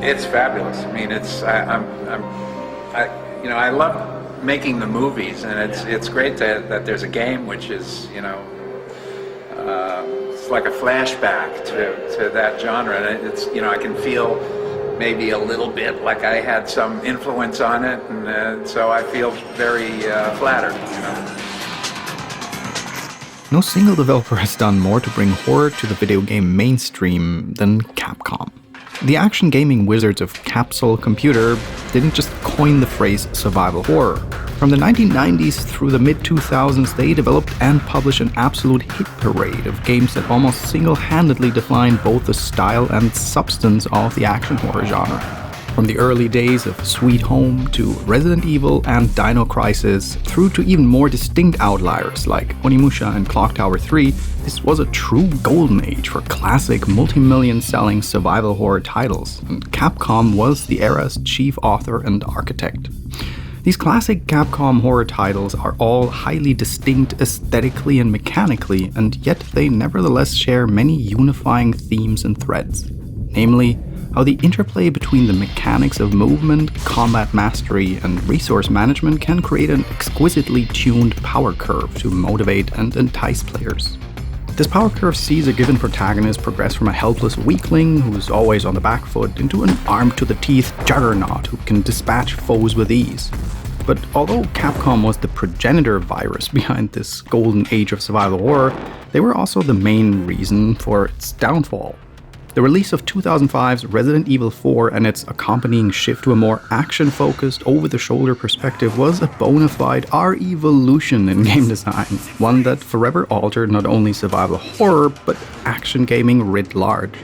It's fabulous. I mean, I love making the movies, and it's great that there's a game which is, it's like a flashback to that genre, and it's, I can feel maybe a little bit like I had some influence on it, and so I feel very flattered. No single developer has done more to bring horror to the video game mainstream than Capcom. The action gaming wizards of Capsule Computer didn't just coin the phrase survival horror. From the 1990s through the mid-2000s, they developed and published an absolute hit parade of games that almost single-handedly defined both the style and substance of the action horror genre. From the early days of Sweet Home to Resident Evil and Dino Crisis, through to even more distinct outliers like Onimusha and Clock Tower 3, this was a true golden age for classic multi-million-selling survival horror titles, and Capcom was the era's chief author and architect. These classic Capcom horror titles are all highly distinct aesthetically and mechanically, and yet they nevertheless share many unifying themes and threads. Namely, how the interplay between the mechanics of movement, combat mastery, and resource management can create an exquisitely tuned power curve to motivate and entice players. This power curve sees a given protagonist progress from a helpless weakling who's always on the back foot into an armed-to-the-teeth juggernaut who can dispatch foes with ease. But although Capcom was the progenitor virus behind this golden age of survival horror, they were also the main reason for its downfall. The release of 2005's Resident Evil 4 and its accompanying shift to a more action-focused, over-the-shoulder perspective was a bona fide R-evolution in game design, one that forever altered not only survival horror, but action gaming writ large.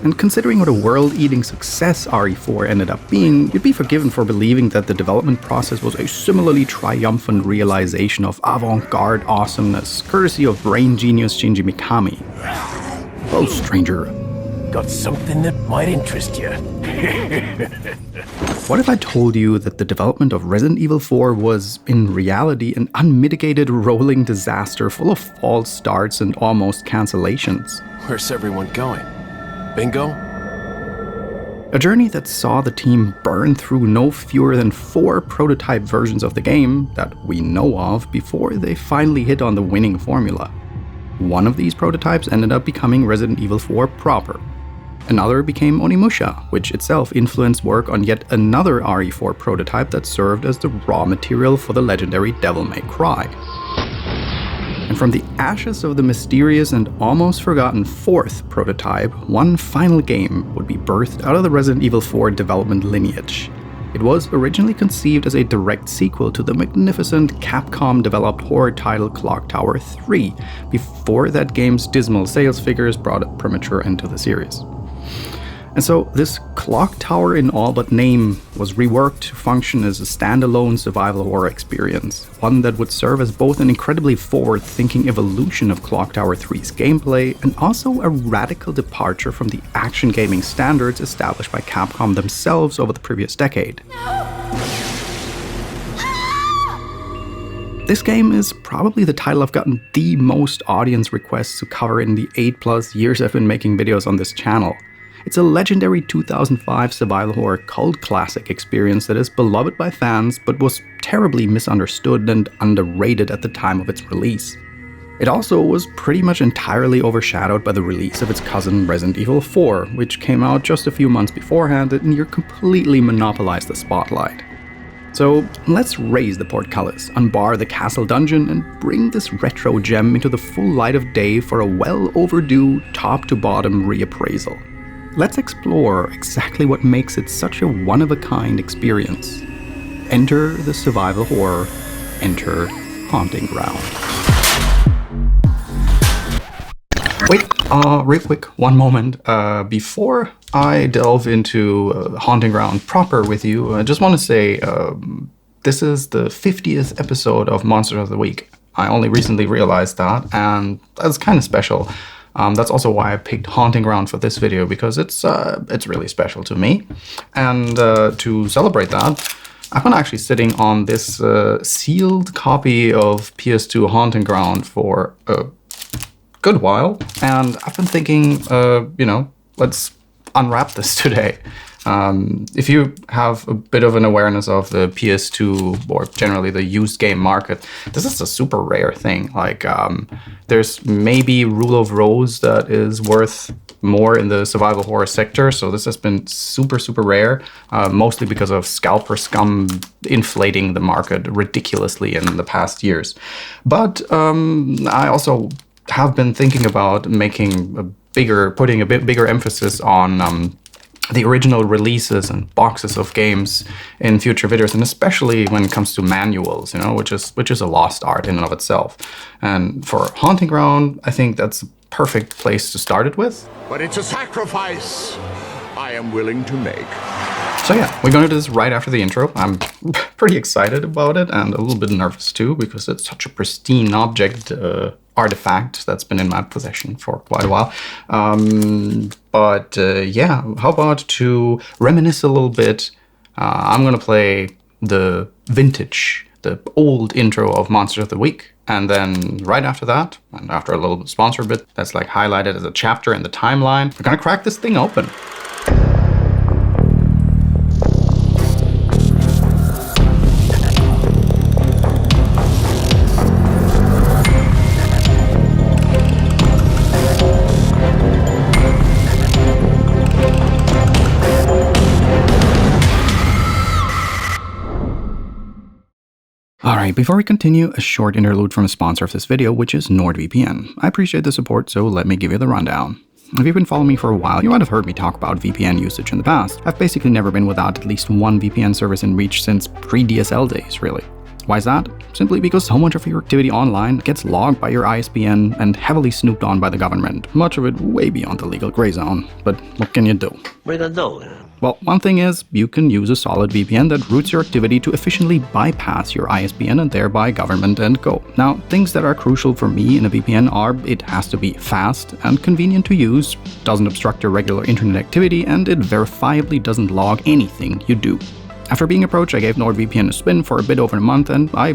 And considering what a world-eating success RE4 ended up being, you'd be forgiven for believing that the development process was a similarly triumphant realization of avant-garde awesomeness, courtesy of brain genius Shinji Mikami. Oh, stranger. Got something that might interest you. What if I told you that the development of Resident Evil 4 was, in reality, an unmitigated rolling disaster full of false starts and almost cancellations? Where's everyone going? Bingo? A journey that saw the team burn through no fewer than 4 prototype versions of the game that we know of before they finally hit on the winning formula. One of these prototypes ended up becoming Resident Evil 4 proper. Another became Onimusha, which itself influenced work on yet another RE4 prototype that served as the raw material for the legendary Devil May Cry. And from the ashes of the mysterious and almost forgotten 4th prototype, one final game would be birthed out of the Resident Evil 4 development lineage. It was originally conceived as a direct sequel to the magnificent Capcom-developed horror title Clock Tower 3, before that game's dismal sales figures brought a premature end to the series. And so this Clock Tower in all but name was reworked to function as a standalone survival horror experience, one that would serve as both an incredibly forward-thinking evolution of Clock Tower 3's gameplay and also a radical departure from the action gaming standards established by Capcom themselves over the previous decade. This game is probably the title I've gotten the most audience requests to cover in the 8+ years I've been making videos on this channel. It's a legendary 2005 survival horror cult classic experience that is beloved by fans but was terribly misunderstood and underrated at the time of its release. It also was pretty much entirely overshadowed by the release of its cousin Resident Evil 4, which came out just a few months beforehand and near completely monopolized the spotlight. So let's raise the portcullis, unbar the castle dungeon, and bring this retro gem into the full light of day for a well-overdue top-to-bottom reappraisal. Let's explore exactly what makes it such a one-of-a-kind experience. Enter the survival horror, enter Haunting Ground. Wait, real quick, one moment. Before I delve into Haunting Ground proper with you, I just want to say this is the 50th episode of Monsters of the Week. I only recently realized that, and that's kind of special. That's also why I picked Haunting Ground for this video, because it's really special to me. And to celebrate that, I've been actually sitting on this sealed copy of PS2 Haunting Ground for a good while, and I've been thinking, let's unwrap this today. If you have a bit of an awareness of the PS2 or generally the used game market, this is a super rare thing. Like, there's maybe Rule of Rose that is worth more in the survival horror sector. So this has been super, super rare, mostly because of scalper-scum inflating the market ridiculously in the past years. But I also have been thinking about putting a bit bigger emphasis on the original releases and boxes of games in future videos, and especially when it comes to manuals, which is a lost art in and of itself. And for Haunting Ground, I think that's a perfect place to start it with. But it's a sacrifice I am willing to make. So yeah, we're going to do this right after the intro. I'm pretty excited about it and a little bit nervous too, because it's such a pristine artifact that's been in my possession for quite a while. Yeah, how about to reminisce a little bit? I'm going to play the vintage, the old intro of Monsters of the Week. And then right after that, and after a little sponsor bit that's like highlighted as a chapter in the timeline, we're going to crack this thing open. Alright, before we continue, a short interlude from a sponsor of this video, which is NordVPN. I appreciate the support, so let me give you the rundown. If you've been following me for a while, you might have heard me talk about VPN usage in the past. I've basically never been without at least one VPN service in reach since pre-DSL days, really. Why is that? Simply because so much of your activity online gets logged by your ISPN and heavily snooped on by the government, much of it way beyond the legal gray zone. But what can you do? What are you gonna do? Well, one thing is, you can use a solid VPN that routes your activity to efficiently bypass your ISPN and thereby government and go. Now, things that are crucial for me in a VPN are it has to be fast and convenient to use, doesn't obstruct your regular internet activity, and it verifiably doesn't log anything you do. After being approached, I gave NordVPN a spin for a bit over a month, and I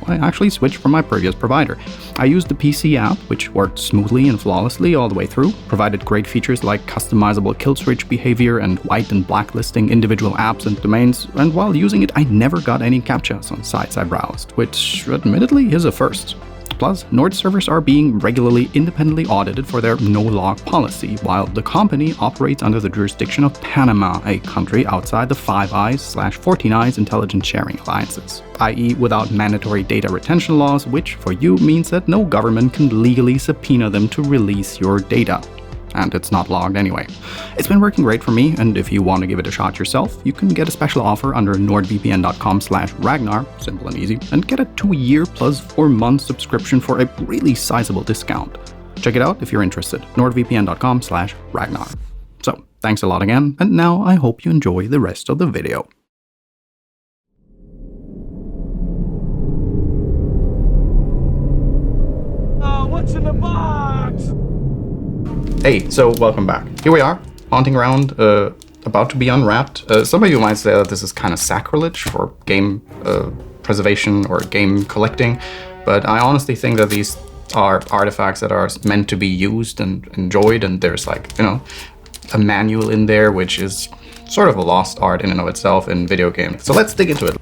actually switched from my previous provider. I used the PC app, which worked smoothly and flawlessly all the way through, provided great features like customizable kill switch behavior and white and blacklisting individual apps and domains, and while using it, I never got any CAPTCHAs on sites I browsed, which admittedly is a first. Plus, Nord servers are being regularly independently audited for their no-log policy, while the company operates under the jurisdiction of Panama, a country outside the Five Eyes/14 Eyes intelligence sharing alliances, i.e. without mandatory data retention laws, which for you means that no government can legally subpoena them to release your data. And it's not logged anyway. It's been working great for me, and if you want to give it a shot yourself, you can get a special offer under nordvpn.com/Ragnar, simple and easy, and get a 2-year plus 4-month subscription for a really sizable discount. Check it out if you're interested, nordvpn.com/Ragnar. So, thanks a lot again, and now I hope you enjoy the rest of the video. What's in the box? Hey, so welcome back. Here we are, Haunting Ground, about to be unwrapped. Some of you might say that this is kind of sacrilege for game preservation or game collecting, but I honestly think that these are artifacts that are meant to be used and enjoyed, and there's a manual in there, which is sort of a lost art in and of itself in video games. So let's dig into it.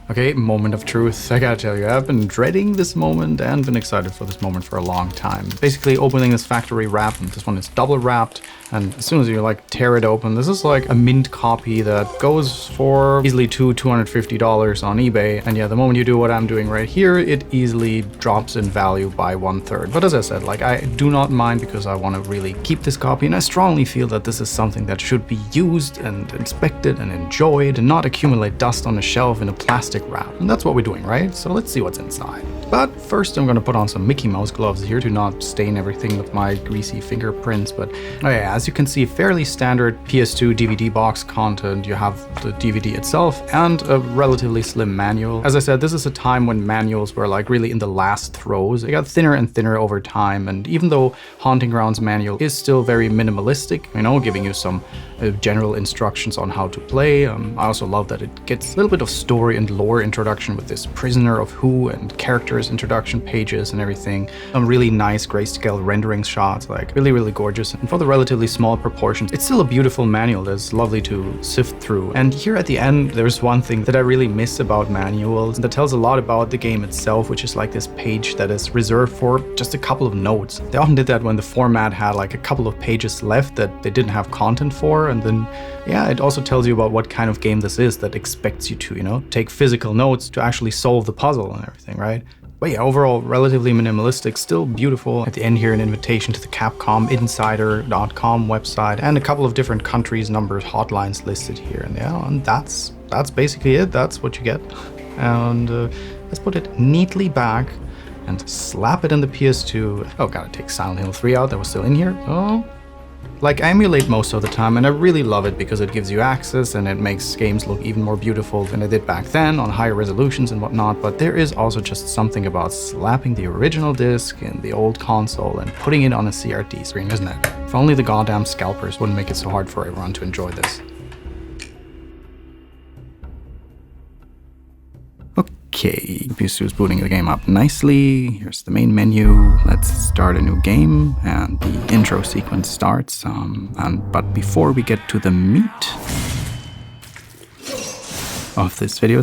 Okay, moment of truth. I gotta tell you, I've been dreading this moment and been excited for this moment for a long time. Basically opening this factory wrap, and this one is double wrapped, and as soon as you tear it open, this is like a mint copy that goes for easily $250 on eBay. And yeah, the moment you do what I'm doing right here, it easily drops in value by 1/3. But as I said, I do not mind because I want to really keep this copy, and I strongly feel that this is something that should be used and inspected and enjoyed and not accumulate dust on a shelf in a plastic wrap. And that's what we're doing, right? So let's see what's inside. But first I'm gonna put on some Mickey Mouse gloves here to not stain everything with my greasy fingerprints. But oh yeah, as you can see, fairly standard PS2 DVD box content. You have the DVD itself and a relatively slim manual. As I said, this is a time when manuals were really in the last throes. They got thinner and thinner over time, and even though Haunting Ground's manual is still very minimalistic, giving you some general instructions on how to play. I also love that it gets a little bit of story and lore introduction with this Prisoner of Who and characters introduction pages and everything. Some really nice grayscale rendering shots, like really, really gorgeous. And for the relatively small proportions, it's still a beautiful manual that's lovely to sift through. And here at the end, there's one thing that I really miss about manuals that tells a lot about the game itself, which is like this page that is reserved for just a couple of notes. They often did that when the format had like a couple of pages left that they didn't have content for, and then yeah, it also tells you about what kind of game this is that expects you to, you know, take physical notes to actually solve the puzzle and everything, right? But yeah, overall, relatively minimalistic, still beautiful. At the end here, an invitation to the Capcom Insider.com website and a couple of different countries, numbers, hotlines listed here. And yeah, and that's basically it. That's what you get. And let's put it neatly back and slap it in the PS2. Oh, gotta take Silent Hill 3 out, that was still in here. Oh. Like, I emulate most of the time, and I really love it because it gives you access and it makes games look even more beautiful than it did back then on higher resolutions and whatnot, but there is also just something about slapping the original disc in the old console and putting it on a CRT screen, isn't it? If only the goddamn scalpers wouldn't make it so hard for everyone to enjoy this. Okay, PS2 is booting the game up nicely. Here's the main menu. Let's start a new game, and the intro sequence starts. But before we get to the meat of this video,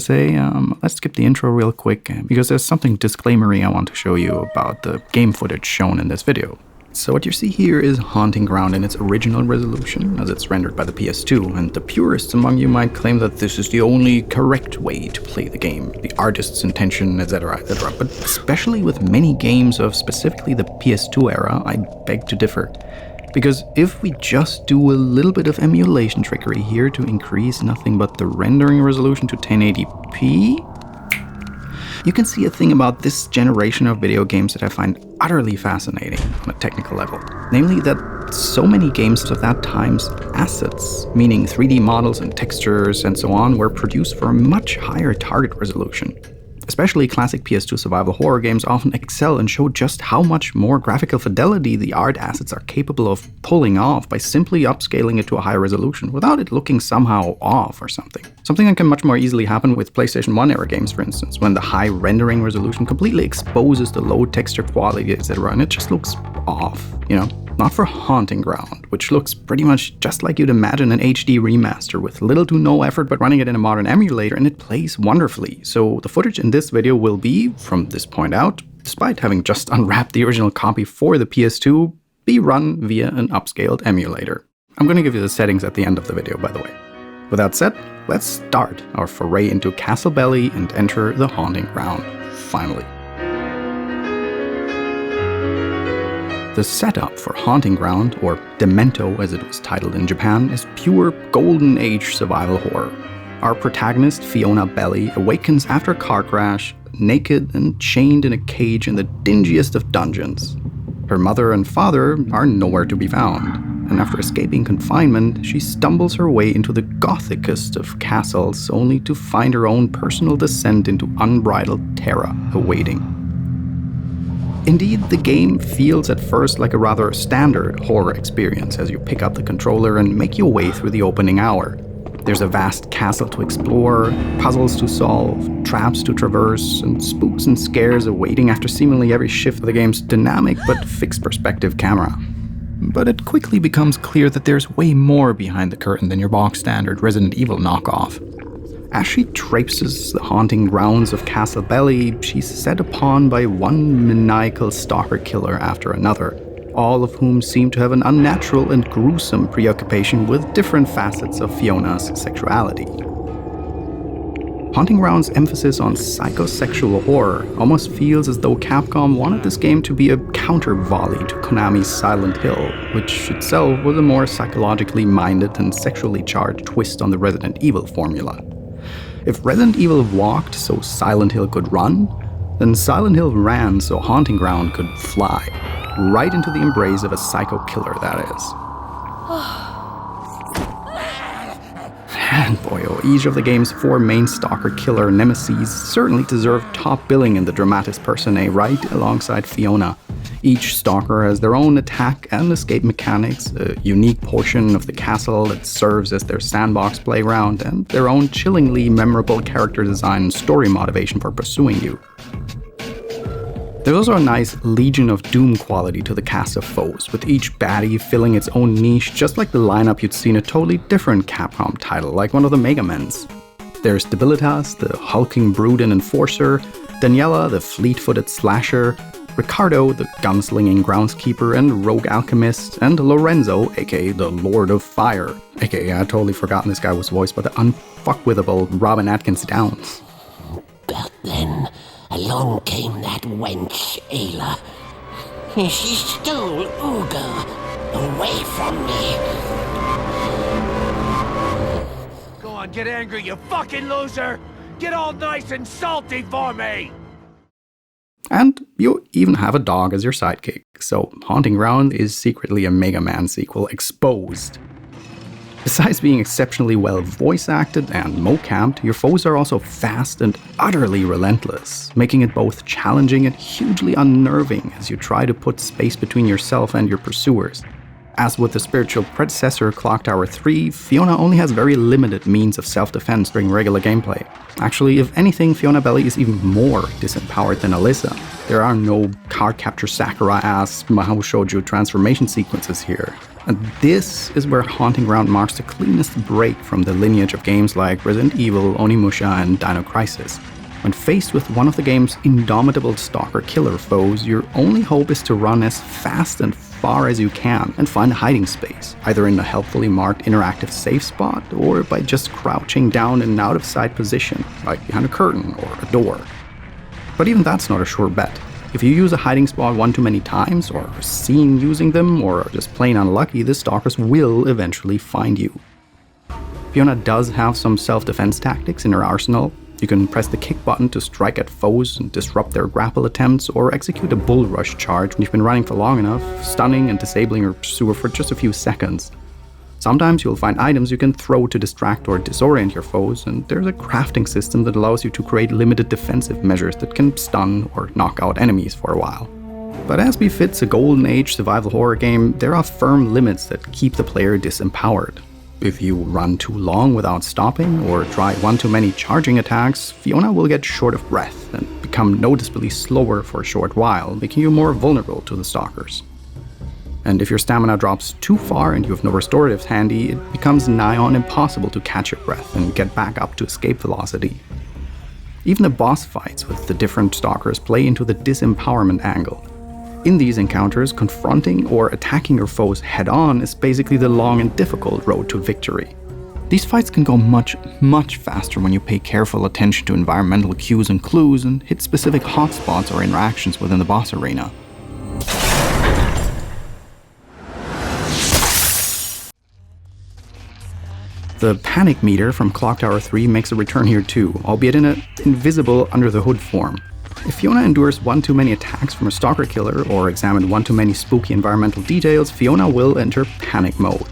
let's skip the intro real quick because there's something disclaimery I want to show you about the game footage shown in this video. So what you see here is Haunting Ground in its original resolution, as it's rendered by the PS2, and the purists among you might claim that this is the only correct way to play the game, the artist's intention, etc., etc. But especially with many games of specifically the PS2 era, I beg to differ. Because if we just do a little bit of emulation trickery here to increase nothing but the rendering resolution to 1080p, you can see a thing about this generation of video games that I find utterly fascinating on a technical level. Namely that so many games of that time's assets, meaning 3D models and textures and so on, were produced for a much higher target resolution. Especially classic PS2 survival horror games often excel and show just how much more graphical fidelity the art assets are capable of pulling off by simply upscaling it to a higher resolution without it looking somehow off or something. Something that can much more easily happen with PlayStation 1 era games, for instance, when the high rendering resolution completely exposes the low texture quality, etc., and it just looks off, you know? Not for Haunting Ground, which looks pretty much just like you'd imagine an HD remaster with little to no effort but running it in a modern emulator, and it plays wonderfully. So the footage in this video will be, from this point out, despite having just unwrapped the original copy for the PS2, be run via an upscaled emulator. I'm going to give you the settings at the end of the video, by the way. With that said, let's start our foray into Castle Belly and enter the Haunting Ground, finally. The setup for Haunting Ground, or Demento as it was titled in Japan, is pure golden age survival horror. Our protagonist, Fiona Belly, awakens after a car crash, naked and chained in a cage in the dingiest of dungeons. Her mother and father are nowhere to be found, and after escaping confinement, she stumbles her way into the gothicest of castles, only to find her own personal descent into unbridled terror awaiting. Indeed, the game feels at first like a rather standard horror experience as you pick up the controller and make your way through the opening hour. There's a vast castle to explore, puzzles to solve, traps to traverse, and spooks and scares awaiting after seemingly every shift of the game's dynamic but fixed perspective camera. But it quickly becomes clear that there's way more behind the curtain than your box standard Resident Evil knockoff. As she traipses the haunting grounds of Castle Belly, she's set upon by one maniacal stalker killer after another, all of whom seem to have an unnatural and gruesome preoccupation with different facets of Fiona's sexuality. Haunting Ground's emphasis on psychosexual horror almost feels as though Capcom wanted this game to be a counter-volley to Konami's Silent Hill, which itself was a more psychologically minded and sexually charged twist on the Resident Evil formula. If Resident Evil walked so Silent Hill could run, then Silent Hill ran so Haunting Ground could fly, right into the embrace of a psycho killer, that is. And boy, oh, each of the game's four main stalker killer nemeses certainly deserve top billing in the dramatis personae right alongside Fiona. Each stalker has their own attack and escape mechanics, a unique portion of the castle that serves as their sandbox playground, and their own chillingly memorable character design and story motivation for pursuing you. There's also a nice Legion of Doom quality to the cast of foes, with each baddie filling its own niche, just like the lineup you'd see in a totally different Capcom title, like one of the Mega Mens. There's Debilitas, the hulking brute and enforcer, Daniela, the fleet-footed slasher, Ricardo, the gunslinging groundskeeper and rogue alchemist, and Lorenzo, aka the Lord of Fire, aka I'd totally forgotten this guy was voiced by the unfuckwithable Robin Atkins Downs. But then, along came that wench, Ayla. She stole Uga away from me. Go on, get angry, you fucking loser! Get all nice and salty for me! And you even have a dog as your sidekick, so Haunting Ground is secretly a Mega Man sequel exposed. Besides being exceptionally well voice acted and mocapped, your foes are also fast and utterly relentless, making it both challenging and hugely unnerving as you try to put space between yourself and your pursuers. As with the spiritual predecessor Clock Tower 3, Fiona only has very limited means of self-defense during regular gameplay. Actually, if anything, Fiona Belli is even more disempowered than Alyssa. There are no card capture Sakura-ass Mahou Shoujo transformation sequences here. And this is where Haunting Ground marks the cleanest break from the lineage of games like Resident Evil, Onimusha, and Dino Crisis. When faced with one of the game's indomitable stalker-killer foes, your only hope is to run as fast and far as you can and find a hiding space, either in a helpfully marked interactive safe spot or by just crouching down in an out-of-sight position, like behind a curtain or a door. But even that's not a sure bet. If you use a hiding spot one too many times, or are seen using them, or are just plain unlucky, the stalkers will eventually find you. Fiona does have some self-defense tactics in her arsenal. You can press the kick button to strike at foes and disrupt their grapple attempts, or execute a bull rush charge when you've been running for long enough, stunning and disabling your pursuer for just a few seconds. Sometimes you'll find items you can throw to distract or disorient your foes, and there's a crafting system that allows you to create limited defensive measures that can stun or knock out enemies for a while. But as befits a golden age survival horror game, there are firm limits that keep the player disempowered. If you run too long without stopping, or try one too many charging attacks, Fiona will get short of breath and become noticeably slower for a short while, making you more vulnerable to the stalkers. And if your stamina drops too far and you have no restoratives handy, it becomes nigh on impossible to catch your breath and get back up to escape velocity. Even the boss fights with the different stalkers play into the disempowerment angle. In these encounters, confronting or attacking your foes head-on is basically the long and difficult road to victory. These fights can go much, much faster when you pay careful attention to environmental cues and clues and hit specific hotspots or interactions within the boss arena. The panic meter from Clock Tower 3 makes a return here too, albeit in an invisible under-the-hood form. If Fiona endures one too many attacks from a stalker killer or examined one too many spooky environmental details, Fiona will enter panic mode.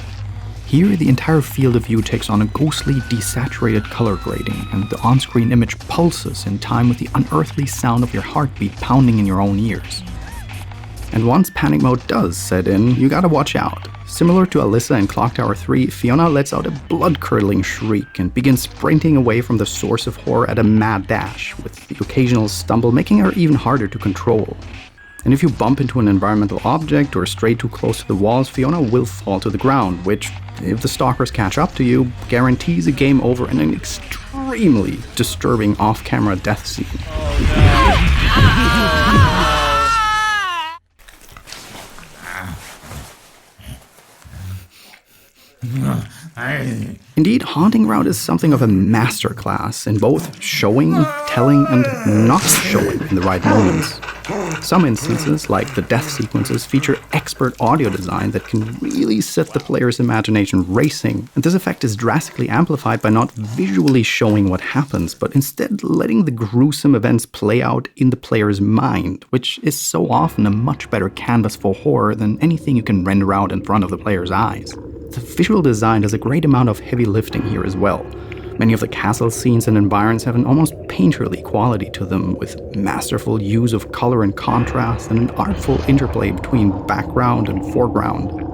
Here, the entire field of view takes on a ghostly, desaturated color grading, and the on-screen image pulses in time with the unearthly sound of your heartbeat pounding in your own ears. And once panic mode does set in, you gotta watch out. Similar to Alyssa in Clock Tower 3, Fiona lets out a blood-curdling shriek and begins sprinting away from the source of horror at a mad dash, with the occasional stumble making her even harder to control. And if you bump into an environmental object or stray too close to the walls, Fiona will fall to the ground, which, if the stalkers catch up to you, guarantees a game over and an extremely disturbing off-camera death scene. Indeed, Haunting Ground is something of a masterclass in both showing, telling, and not showing in the right moments. Some instances, like the death sequences, feature expert audio design that can really set the player's imagination racing, and this effect is drastically amplified by not visually showing what happens, but instead letting the gruesome events play out in the player's mind, which is so often a much better canvas for horror than anything you can render out in front of the player's eyes. The visual design does a great amount of heavy lifting here as well. Many of the castle scenes and environs have an almost painterly quality to them, with masterful use of color and contrast and an artful interplay between background and foreground.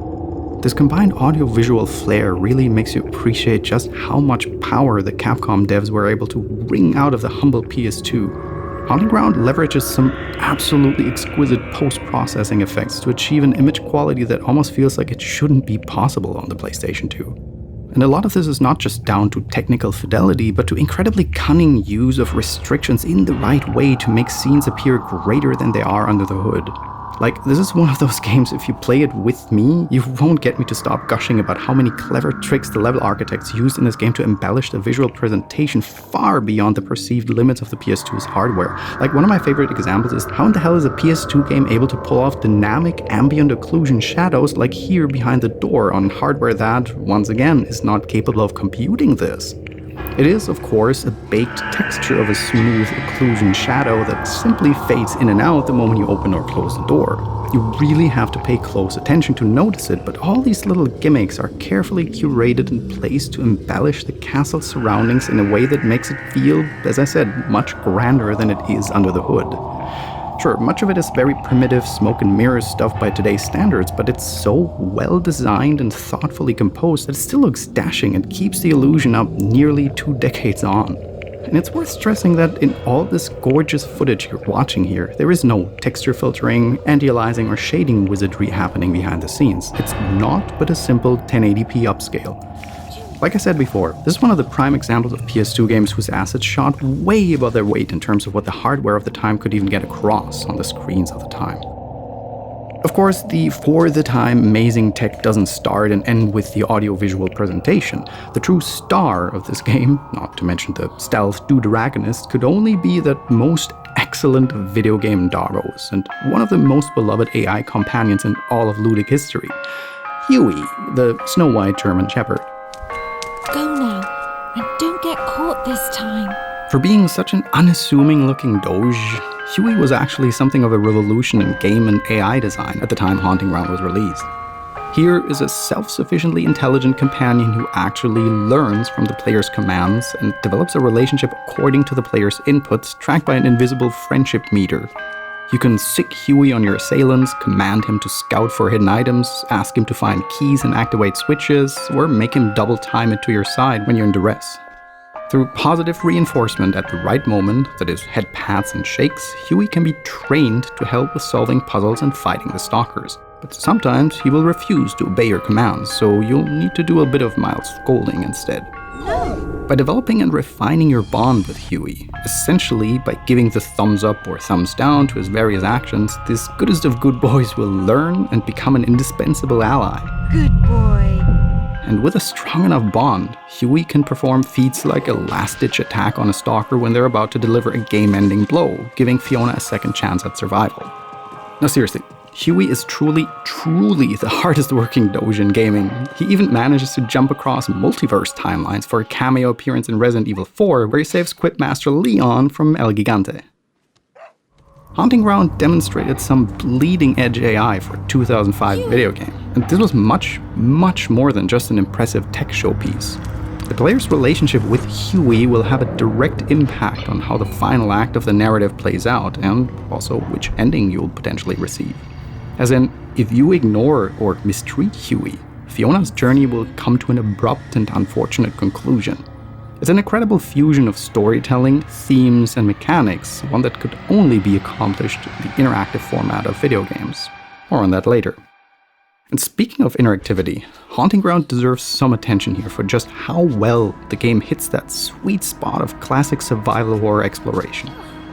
This combined audio-visual flair really makes you appreciate just how much power the Capcom devs were able to wring out of the humble PS2. Haunting Ground leverages some absolutely exquisite post-processing effects to achieve an image quality that almost feels like it shouldn't be possible on the PlayStation 2. And a lot of this is not just down to technical fidelity, but to incredibly cunning use of restrictions in the right way to make scenes appear greater than they are under the hood. Like, this is one of those games, if you play it with me, you won't get me to stop gushing about how many clever tricks the level architects used in this game to embellish the visual presentation far beyond the perceived limits of the PS2's hardware. Like, one of my favorite examples is how in the hell is a PS2 game able to pull off dynamic ambient occlusion shadows like here behind the door on hardware that, once again, is not capable of computing this? It is, of course, a baked texture of a smooth occlusion shadow that simply fades in and out the moment you open or close the door. You really have to pay close attention to notice it, but all these little gimmicks are carefully curated and placed to embellish the castle's surroundings in a way that makes it feel, as I said, much grander than it is under the hood. Sure, much of it is very primitive smoke and mirrors stuff by today's standards, but it's so well designed and thoughtfully composed that it still looks dashing and keeps the illusion up nearly 2 decades on. And it's worth stressing that in all this gorgeous footage you're watching here, there is no texture filtering, anti-aliasing, or shading wizardry happening behind the scenes. It's not but a simple 1080p upscale. Like I said before, this is one of the prime examples of PS2 games whose assets shot way above their weight in terms of what the hardware of the time could even get across on the screens of the time. Of course, the for the time amazing tech doesn't start and end with the audio-visual presentation. The true star of this game, not to mention the stealth deuteragonist, could only be that most excellent video game doggos, and one of the most beloved AI companions in all of ludic history, Huey, the Snow White German Shepherd. Go now, and don't get caught this time. For being such an unassuming looking doge, Huey was actually something of a revolution in game and AI design at the time Haunting Ground was released. Here is a self-sufficiently intelligent companion who actually learns from the player's commands and develops a relationship according to the player's inputs, tracked by an invisible friendship meter. You can sick Huey on your assailants, command him to scout for hidden items, ask him to find keys and activate switches, or make him double time it to your side when you're in duress. Through positive reinforcement at the right moment, that is, head pats and shakes, Huey can be trained to help with solving puzzles and fighting the stalkers. But sometimes he will refuse to obey your commands, so you'll need to do a bit of mild scolding instead. By developing and refining your bond with Huey, essentially by giving the thumbs up or thumbs down to his various actions, this goodest of good boys will learn and become an indispensable ally. Good boy. And with a strong enough bond, Huey can perform feats like a last-ditch attack on a stalker when they're about to deliver a game-ending blow, giving Fiona a second chance at survival. Now seriously, Huey is truly the hardest working doge in gaming. He even manages to jump across multiverse timelines for a cameo appearance in Resident Evil 4, where he saves Quipmaster Leon from El Gigante. Haunting Ground demonstrated some bleeding-edge AI for a 2005 video game, and this was much more than just an impressive tech showpiece. The player's relationship with Huey will have a direct impact on how the final act of the narrative plays out, and also which ending you'll potentially receive. As in, if you ignore or mistreat Huey, Fiona's journey will come to an abrupt and unfortunate conclusion. It's an incredible fusion of storytelling, themes, and mechanics, one that could only be accomplished in the interactive format of video games. More on that later. And speaking of interactivity, Haunting Ground deserves some attention here for just how well the game hits that sweet spot of classic survival horror exploration.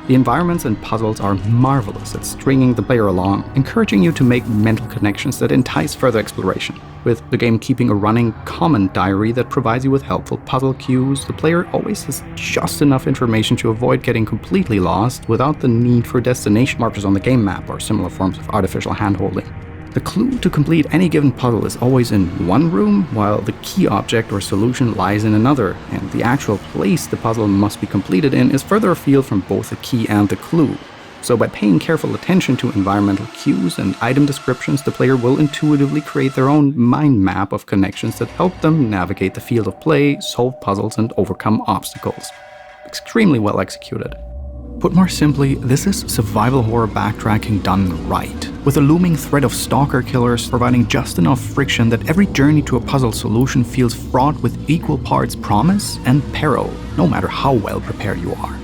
The environments and puzzles are marvelous at stringing the player along, encouraging you to make mental connections that entice further exploration. With the game keeping a running comment diary that provides you with helpful puzzle cues, the player always has just enough information to avoid getting completely lost without the need for destination markers on the game map or similar forms of artificial handholding. The clue to complete any given puzzle is always in one room, while the key object or solution lies in another, and the actual place the puzzle must be completed in is further afield from both the key and the clue. So by paying careful attention to environmental cues and item descriptions, the player will intuitively create their own mind map of connections that help them navigate the field of play, solve puzzles, and overcome obstacles. Extremely well executed. Put more simply, this is survival horror backtracking done right, with a looming threat of stalker killers providing just enough friction that every journey to a puzzle solution feels fraught with equal parts promise and peril, no matter how well prepared you are.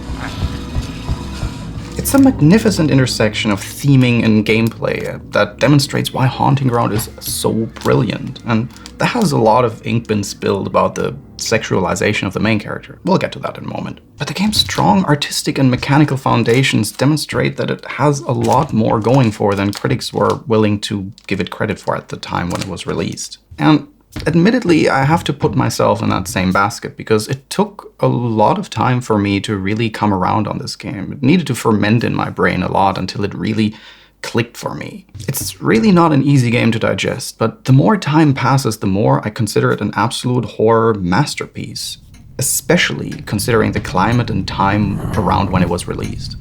It's a magnificent intersection of theming and gameplay that demonstrates why Haunting Ground is so brilliant, and there has a lot of ink been spilled about the sexualization of the main character. We'll get to that in a moment. But the game's strong artistic and mechanical foundations demonstrate that it has a lot more going for than critics were willing to give it credit for at the time when it was released. And admittedly, I have to put myself in that same basket because it took a lot of time for me to really come around on this game. It needed to ferment in my brain a lot until it really clicked for me. It's really not an easy game to digest, but the more time passes, the more I consider it an absolute horror masterpiece, especially considering the climate and time around when it was released.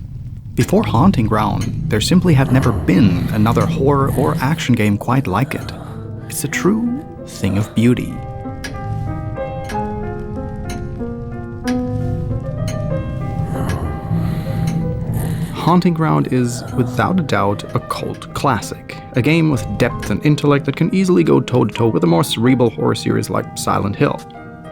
Before Haunting Ground, there simply had never been another horror or action game quite like it. It's a true thing of beauty. Haunting Ground is, without a doubt, a cult classic. A game with depth and intellect that can easily go toe-to-toe with a more cerebral horror series like Silent Hill.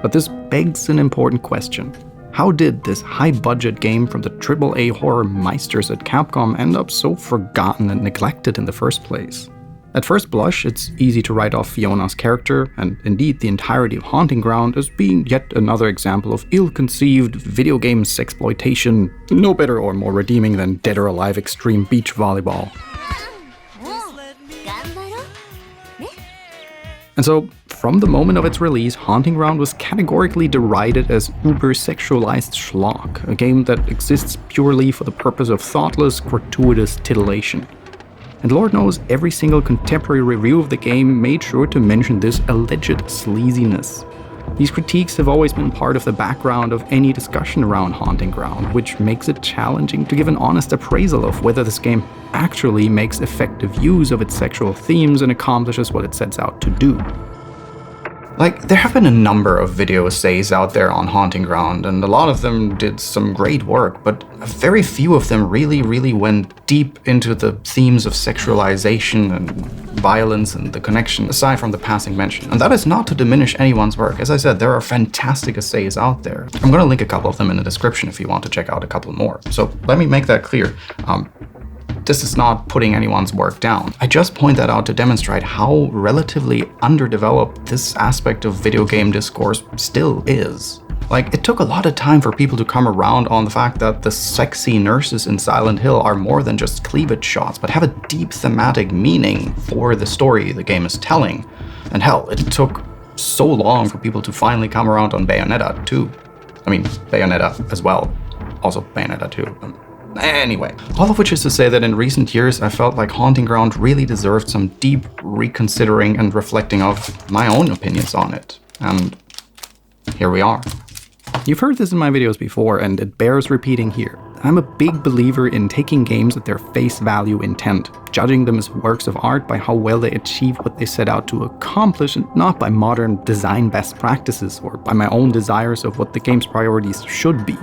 But this begs an important question. How did this high-budget game from the AAA horror meisters at Capcom end up so forgotten and neglected in the first place? At first blush, it's easy to write off Fiona's character, and indeed the entirety of Haunting Ground, as being yet another example of ill-conceived video game sexploitation, no better or more redeeming than Dead or Alive Extreme Beach Volleyball. And so, from the moment of its release, Haunting Ground was categorically derided as uber-sexualized schlock, a game that exists purely for the purpose of thoughtless, gratuitous titillation. And Lord knows every single contemporary review of the game made sure to mention this alleged sleaziness. These critiques have always been part of the background of any discussion around Haunting Ground, which makes it challenging to give an honest appraisal of whether this game actually makes effective use of its sexual themes and accomplishes what it sets out to do. Like, there have been a number of video essays out there on Haunting Ground, and a lot of them did some great work, but very few of them really went deep into the themes of sexualization and violence and the connection, aside from the passing mention. And that is not to diminish anyone's work. As I said, there are fantastic essays out there. I'm gonna link a couple of them in the description if you want to check out a couple more. So let me make that clear. This is not putting anyone's work down. I just point that out to demonstrate how relatively underdeveloped this aspect of video game discourse still is. Like, it took a lot of time for people to come around on the fact that the sexy nurses in Silent Hill are more than just cleavage shots, but have a deep thematic meaning for the story the game is telling. And hell, it took so long for people to finally come around on Bayonetta too. I mean, Bayonetta as well. Also Bayonetta 2. Anyway, all of which is to say that in recent years I felt like Haunting Ground really deserved some deep reconsidering and reflecting of my own opinions on it. And here we are. You've heard this in my videos before, and it bears repeating here. I'm a big believer in taking games at their face value intent, judging them as works of art by how well they achieve what they set out to accomplish, and not by modern design best practices or by my own desires of what the game's priorities should be.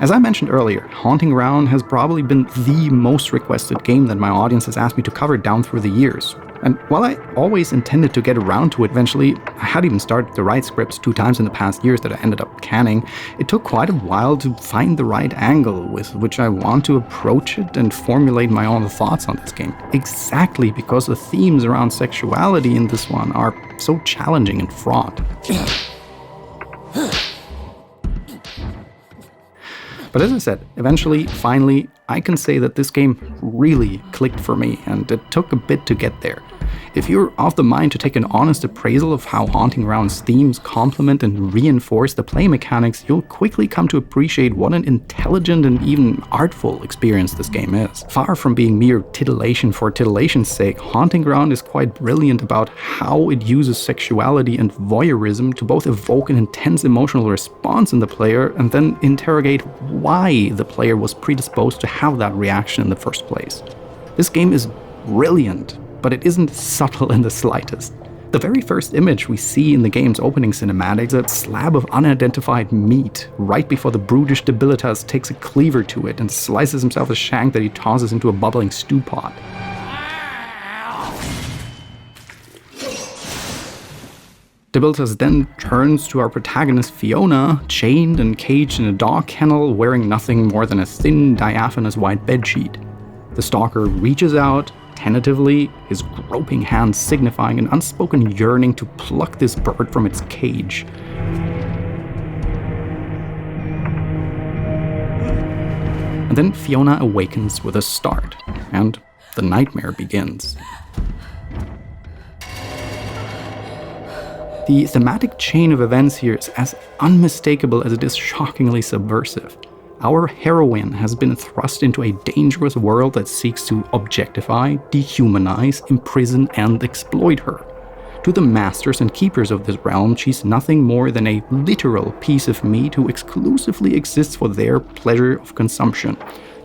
As I mentioned earlier, Haunting Ground has probably been the most requested game that my audience has asked me to cover down through the years. And while I always intended to get around to it eventually, I had even started to write scripts 2 times in the past years that I ended up canning. It took quite a while to find the right angle with which I want to approach it and formulate my own thoughts on this game. Exactly because the themes around sexuality in this one are so challenging and fraught. But as I said, eventually, finally, I can say that this game really clicked for me, and it took a bit to get there. If you're of the mind to take an honest appraisal of how Haunting Ground's themes complement and reinforce the play mechanics, you'll quickly come to appreciate what an intelligent and even artful experience this game is. Far from being mere titillation for titillation's sake, Haunting Ground is quite brilliant about how it uses sexuality and voyeurism to both evoke an intense emotional response in the player and then interrogate why the player was predisposed to have that reaction in the first place. This game is brilliant, but it isn't subtle in the slightest. The very first image we see in the game's opening cinematics is a slab of unidentified meat right before the brutish Debilitas takes a cleaver to it and slices himself a shank that he tosses into a bubbling stew pot. Debilitas then turns to our protagonist Fiona, chained and caged in a dog kennel, wearing nothing more than a thin, diaphanous white bedsheet. The stalker reaches out, tentatively, his groping hand signifying an unspoken yearning to pluck this bird from its cage. And then Fiona awakens with a start, and the nightmare begins. The thematic chain of events here is as unmistakable as it is shockingly subversive. Our heroine has been thrust into a dangerous world that seeks to objectify, dehumanize, imprison, and exploit her. To the masters and keepers of this realm, she's nothing more than a literal piece of meat who exclusively exists for their pleasure of consumption.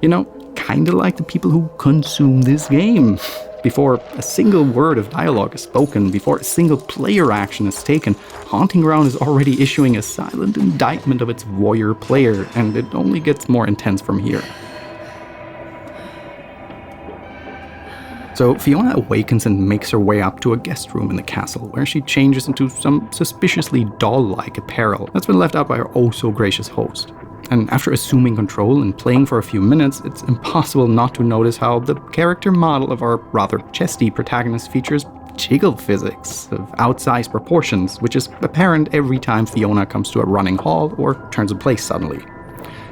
You know, kinda like the people who consume this game. Before a single word of dialogue is spoken, before a single player action is taken, Haunting Ground is already issuing a silent indictment of its voyeur player, and it only gets more intense from here. So Fiona awakens and makes her way up to a guest room in the castle, where she changes into some suspiciously doll-like apparel that's been left out by her oh-so-gracious host. And after assuming control and playing for a few minutes, it's impossible not to notice how the character model of our rather chesty protagonist features jiggle physics of outsized proportions, which is apparent every time Fiona comes to a running halt or turns a place suddenly.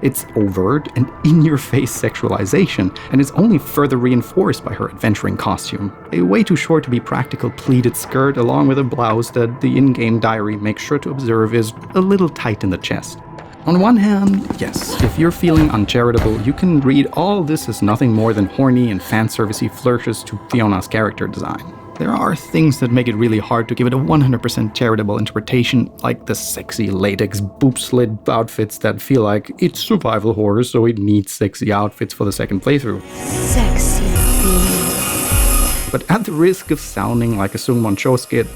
It's overt and in-your-face sexualization, and is only further reinforced by her adventuring costume. A way too short to be practical pleated skirt along with a blouse that the in-game diary makes sure to observe is a little tight in the chest. On one hand, yes, if you're feeling uncharitable, you can read all this as nothing more than horny and fan-servicey flourishes to Fiona's character design. There are things that make it really hard to give it a 100% charitable interpretation, like the sexy latex boob-slit outfits that feel like it's survival horror, so it needs sexy outfits for the second playthrough. Sexy beast. But at the risk of sounding like a Sungwon Cho skit,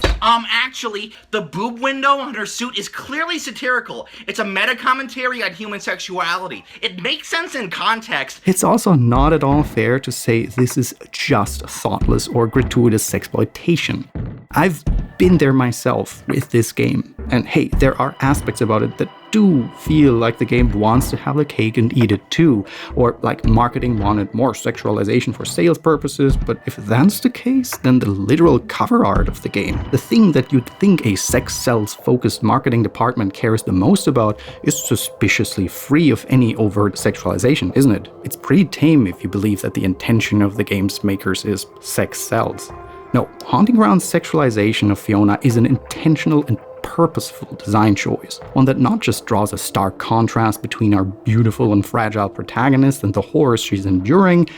Actually, the boob window on her suit is clearly satirical. It's a meta-commentary on human sexuality. It makes sense in context. it's also not at all fair to say this is just thoughtless or gratuitous sexploitation. I've been there myself with this game, and hey, there are aspects about it that do feel like the game wants to have the cake and eat it too, or like marketing wanted more sexualization for sales purposes, but if that's the case, then the literal cover art of the game, the thing that you'd think a sex sells-focused marketing department cares the most about, is suspiciously free of any overt sexualization, isn't it? It's pretty tame if you believe that the intention of the game's makers is sex sells. No, Haunting Ground's sexualization of Fiona is an intentional and purposeful design choice, one that not just draws a stark contrast between our beautiful and fragile protagonist and the horrors she's enduring,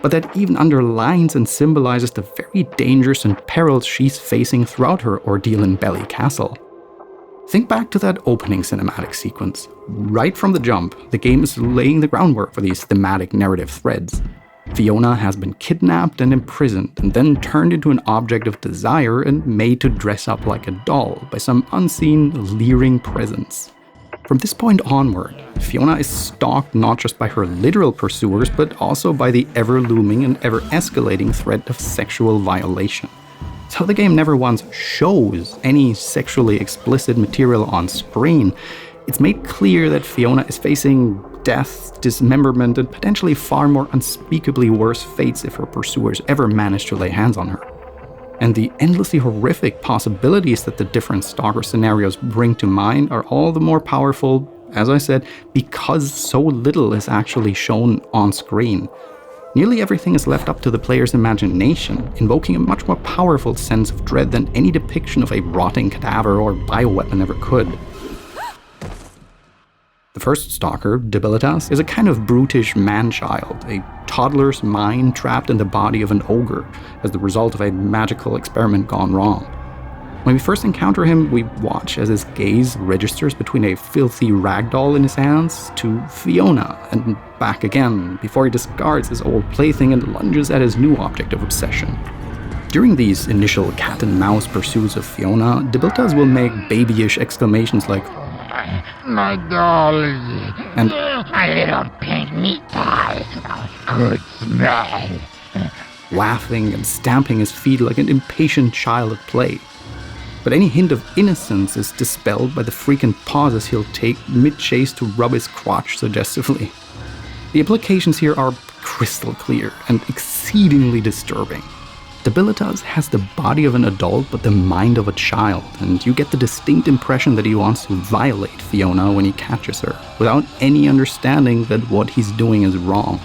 but that even underlines and symbolizes the very dangers and perils she's facing throughout her ordeal in Belly Castle. Think back to that opening cinematic sequence. Right from the jump, the game is laying the groundwork for these thematic narrative threads. Fiona has been kidnapped and imprisoned, and then turned into an object of desire and made to dress up like a doll by some unseen, leering presence. From this point onward, Fiona is stalked not just by her literal pursuers, but also by the ever-looming and ever-escalating threat of sexual violation. So the game never once shows any sexually explicit material on screen. It's made clear that Fiona is facing death, dismemberment, and potentially far more unspeakably worse fates if her pursuers ever manage to lay hands on her. And the endlessly horrific possibilities that the different stalker scenarios bring to mind are all the more powerful, as I said, because so little is actually shown on screen. Nearly everything is left up to the player's imagination, invoking a much more powerful sense of dread than any depiction of a rotting cadaver or bioweapon ever could. The first stalker, Debilitas, is a kind of brutish man-child, a toddler's mind trapped in the body of an ogre as the result of a magical experiment gone wrong. When we first encounter him, we watch as his gaze registers between a filthy ragdoll in his hands to Fiona and back again before he discards his old plaything and lunges at his new object of obsession. During these initial cat-and-mouse pursuits of Fiona, Debilitas will make babyish exclamations like, "My dolly, and a little pink meat pie, good smell." laughing and stamping his feet like an impatient child at play. But any hint of innocence is dispelled by the frequent pauses he'll take mid-chase to rub his crotch suggestively. The implications here are crystal clear and exceedingly disturbing. Debilitas has the body of an adult but the mind of a child, and you get the distinct impression that he wants to violate Fiona when he catches her, without any understanding that what he's doing is wrong.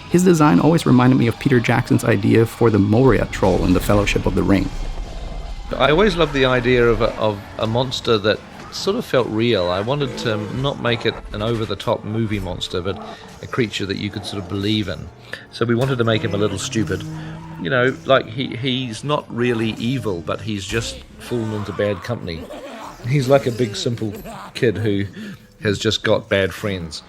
His design always reminded me of Peter Jackson's idea for the Moria troll in the Fellowship of the Ring. I always loved the idea of a monster that sort of felt real. I wanted to not make it an over-the-top movie monster, but a creature that you could sort of believe in. So we wanted to make him a little stupid. You know, like he's not really evil, but he's just fallen into bad company. He's like a big, simple kid who has just got bad friends.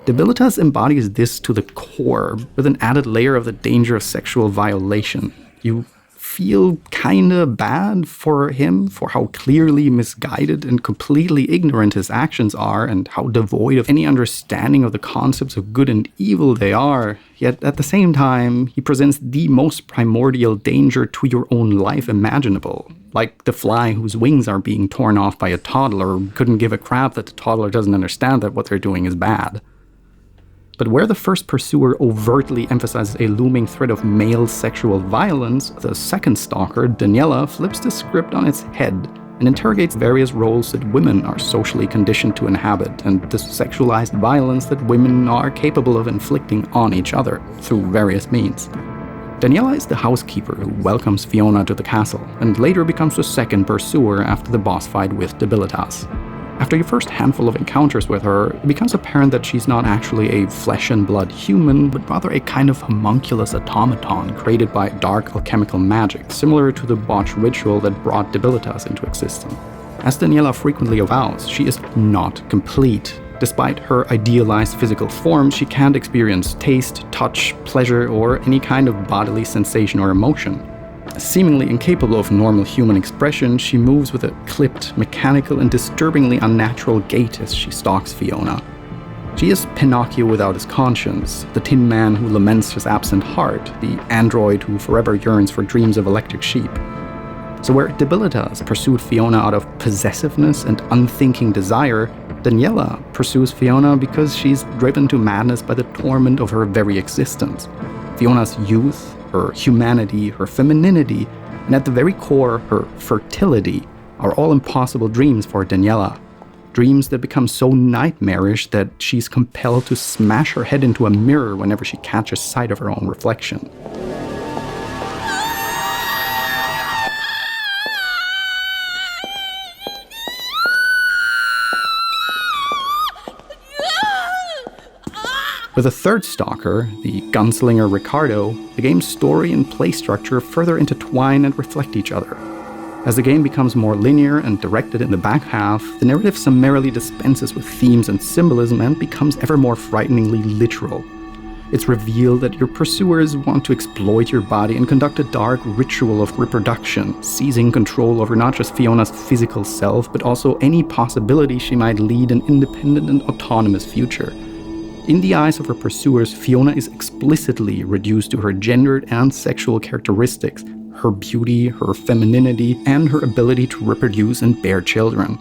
Debilitas embodies this to the core, with an added layer of the danger of sexual violation. You feel kinda bad for him, for how clearly misguided and completely ignorant his actions are, and how devoid of any understanding of the concepts of good and evil they are. Yet at the same time, he presents the most primordial danger to your own life imaginable. Like the fly whose wings are being torn off by a toddler who couldn't give a crap that the toddler doesn't understand that what they're doing is bad. But where the first pursuer overtly emphasizes a looming threat of male sexual violence, the second stalker, Daniela, flips the script on its head and interrogates various roles that women are socially conditioned to inhabit and the sexualized violence that women are capable of inflicting on each other through various means. Daniela is the housekeeper who welcomes Fiona to the castle and later becomes the second pursuer after the boss fight with Debilitas. After your first handful of encounters with her, it becomes apparent that she's not actually a flesh-and-blood human, but rather a kind of homunculus automaton created by dark alchemical magic, similar to the botched ritual that brought Debilitas into existence. As Daniela frequently avows, she is not complete. Despite her idealized physical form, she can't experience taste, touch, pleasure, or any kind of bodily sensation or emotion. Seemingly incapable of normal human expression, she moves with a clipped, mechanical, and disturbingly unnatural gait as she stalks Fiona. She is Pinocchio without his conscience, the Tin Man who laments his absent heart, the android who forever yearns for dreams of electric sheep. So where Debilitas pursued Fiona out of possessiveness and unthinking desire, Daniela pursues Fiona because she's driven to madness by the torment of her very existence. Fiona's youth, her humanity, her femininity, and at the very core, her fertility, are all impossible dreams for Daniela. Dreams that become so nightmarish that she's compelled to smash her head into a mirror whenever she catches sight of her own reflection. With the third stalker, the gunslinger Ricardo, the game's story and play structure further intertwine and reflect each other. As the game becomes more linear and directed in the back half, the narrative summarily dispenses with themes and symbolism and becomes ever more frighteningly literal. It's revealed that your pursuers want to exploit your body and conduct a dark ritual of reproduction, seizing control over not just Fiona's physical self, but also any possibility she might lead an independent and autonomous future. In the eyes of her pursuers, Fiona is explicitly reduced to her gendered and sexual characteristics, her beauty, her femininity, and her ability to reproduce and bear children.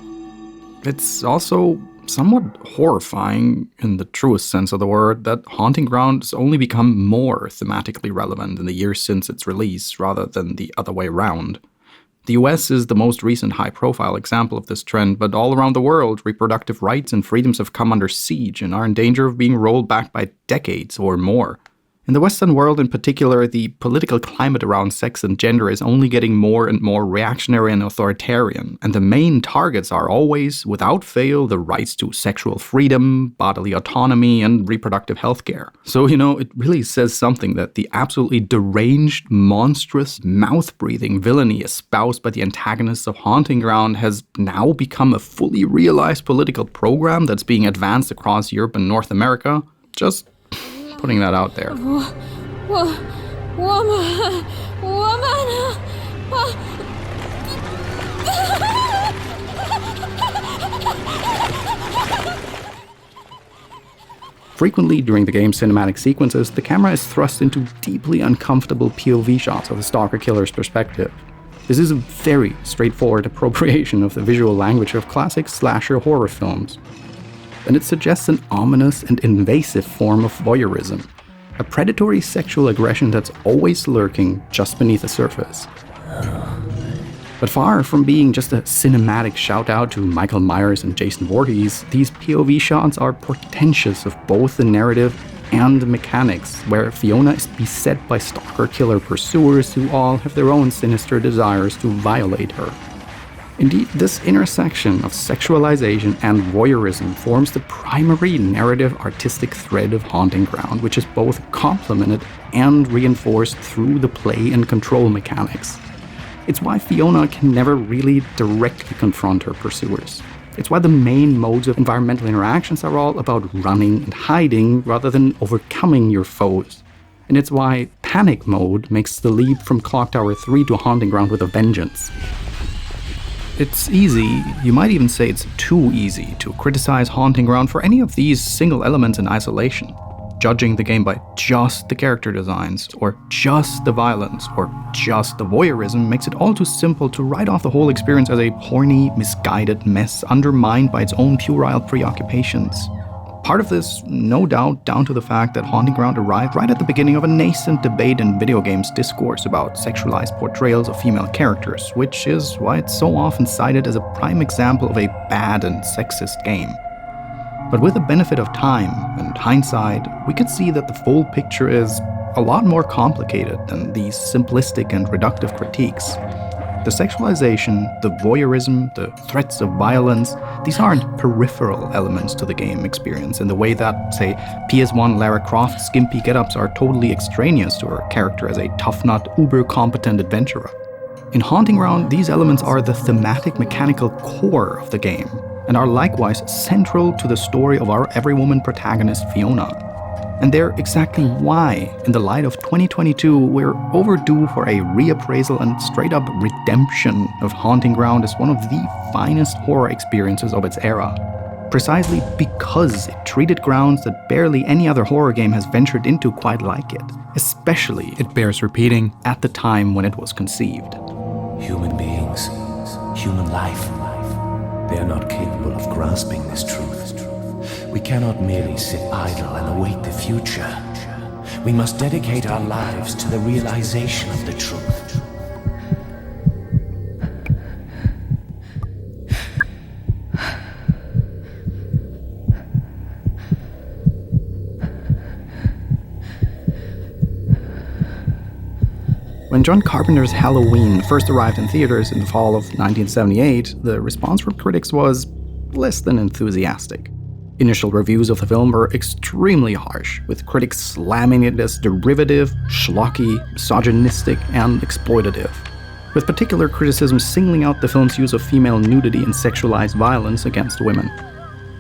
It's also somewhat horrifying, in the truest sense of the word, that Haunting Ground has only become more thematically relevant in the years since its release, rather than the other way around. The US is the most recent high-profile example of this trend, but all around the world, reproductive rights and freedoms have come under siege and are in danger of being rolled back by decades or more. In the Western world in particular, the political climate around sex and gender is only getting more and more reactionary and authoritarian, and the main targets are always, without fail, the rights to sexual freedom, bodily autonomy, and reproductive healthcare. So, it really says something that the absolutely deranged, monstrous, mouth-breathing villainy espoused by the antagonists of Haunting Ground has now become a fully realized political program that's being advanced across Europe and North America. Just putting that out there. Frequently during the game's cinematic sequences, the camera is thrust into deeply uncomfortable POV shots of the Stalker killer's perspective. This is a very straightforward appropriation of the visual language of classic slasher horror films. And it suggests an ominous and invasive form of voyeurism, a predatory sexual aggression that's always lurking just beneath the surface. But far from being just a cinematic shout-out to Michael Myers and Jason Voorhees, these POV shots are portentous of both the narrative and the mechanics, where Fiona is beset by stalker-killer pursuers who all have their own sinister desires to violate her. Indeed, this intersection of sexualization and voyeurism forms the primary narrative artistic thread of Haunting Ground, which is both complemented and reinforced through the play and control mechanics. It's why Fiona can never really directly confront her pursuers. It's why the main modes of environmental interactions are all about running and hiding rather than overcoming your foes. And it's why Panic Mode makes the leap from Clock Tower 3 to Haunting Ground with a vengeance. It's easy, you might even say it's too easy, to criticize Haunting Ground for any of these single elements in isolation. Judging the game by just the character designs, or just the violence, or just the voyeurism makes it all too simple to write off the whole experience as a horny, misguided mess undermined by its own puerile preoccupations. Part of this, no doubt, down to the fact that Haunting Ground arrived right at the beginning of a nascent debate in video games discourse about sexualized portrayals of female characters, which is why it's so often cited as a prime example of a bad and sexist game. But with the benefit of time and hindsight, we could see that the full picture is a lot more complicated than these simplistic and reductive critiques. The sexualization, the voyeurism, the threats of violence, these aren't peripheral elements to the game experience in the way that, say, PS1 Lara Croft's skimpy get-ups are totally extraneous to her character as a tough-nut, uber-competent adventurer. In Haunting Ground, these elements are the thematic mechanical core of the game, and are likewise central to the story of our every-woman protagonist Fiona. And they're exactly why, in the light of 2022, we're overdue for a reappraisal and straight-up redemption of Haunting Ground as one of the finest horror experiences of its era. Precisely because it treated grounds that barely any other horror game has ventured into quite like it. Especially, it bears repeating, at the time when it was conceived. Human beings, human life, they are not capable of grasping this truth. We cannot merely sit idle and await the future. We must dedicate our lives to the realization of the truth. When John Carpenter's Halloween first arrived in theaters in the fall of 1978, the response from critics was less than enthusiastic. Initial reviews of the film were extremely harsh, with critics slamming it as derivative, schlocky, misogynistic, and exploitative, with particular criticism singling out the film's use of female nudity and sexualized violence against women.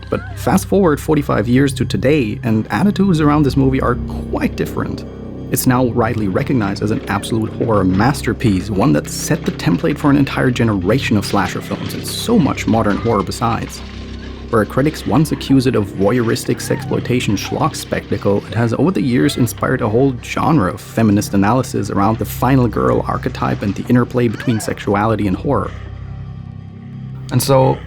But fast forward 45 years to today, and attitudes around this movie are quite different. It's now rightly recognized as an absolute horror masterpiece, one that set the template for an entire generation of slasher films and so much modern horror besides. Where critics once accused it of voyeuristic sexploitation schlock spectacle, it has over the years inspired a whole genre of feminist analysis around the final girl archetype and the interplay between sexuality and horror. And so,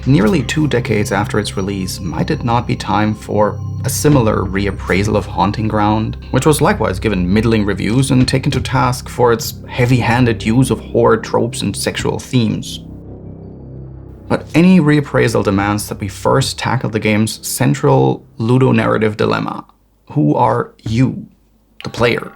nearly 2 decades after its release, might it not be time for a similar reappraisal of Haunting Ground, which was likewise given middling reviews and taken to task for its heavy-handed use of horror tropes and sexual themes. But any reappraisal demands that we first tackle the game's central ludonarrative dilemma. Who are you, the player?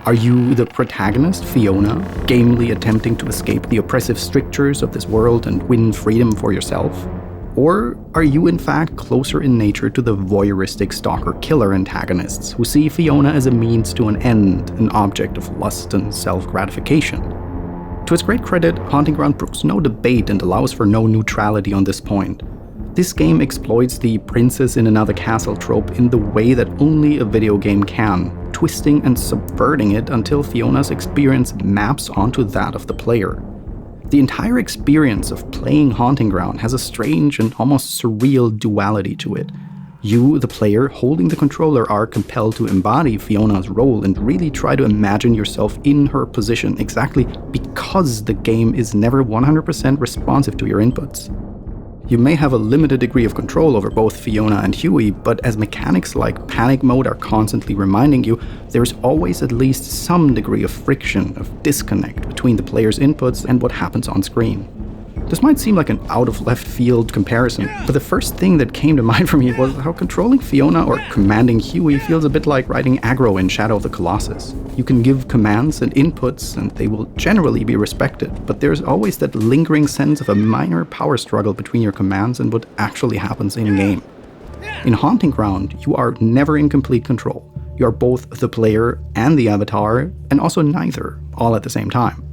Are you the protagonist, Fiona, gamely attempting to escape the oppressive strictures of this world and win freedom for yourself? Or are you in fact closer in nature to the voyeuristic stalker-killer antagonists who see Fiona as a means to an end, an object of lust and self-gratification? To its great credit, Haunting Ground brooks no debate and allows for no neutrality on this point. This game exploits the princess in another castle trope in the way that only a video game can, twisting and subverting it until Fiona's experience maps onto that of the player. The entire experience of playing Haunting Ground has a strange and almost surreal duality to it. You, the player, holding the controller, are compelled to embody Fiona's role and really try to imagine yourself in her position exactly because the game is never 100% responsive to your inputs. You may have a limited degree of control over both Fiona and Huey, but as mechanics like panic mode are constantly reminding you, there's always at least some degree of friction, of disconnect between the player's inputs and what happens on screen. This might seem like an out-of-left-field comparison, but the first thing that came to mind for me was how controlling Fiona or commanding Huey feels a bit like writing aggro in Shadow of the Colossus. You can give commands and inputs, and they will generally be respected, but there's always that lingering sense of a minor power struggle between your commands and what actually happens in-game. In Haunting Ground, you are never in complete control. You are both the player and the avatar, and also neither, all at the same time.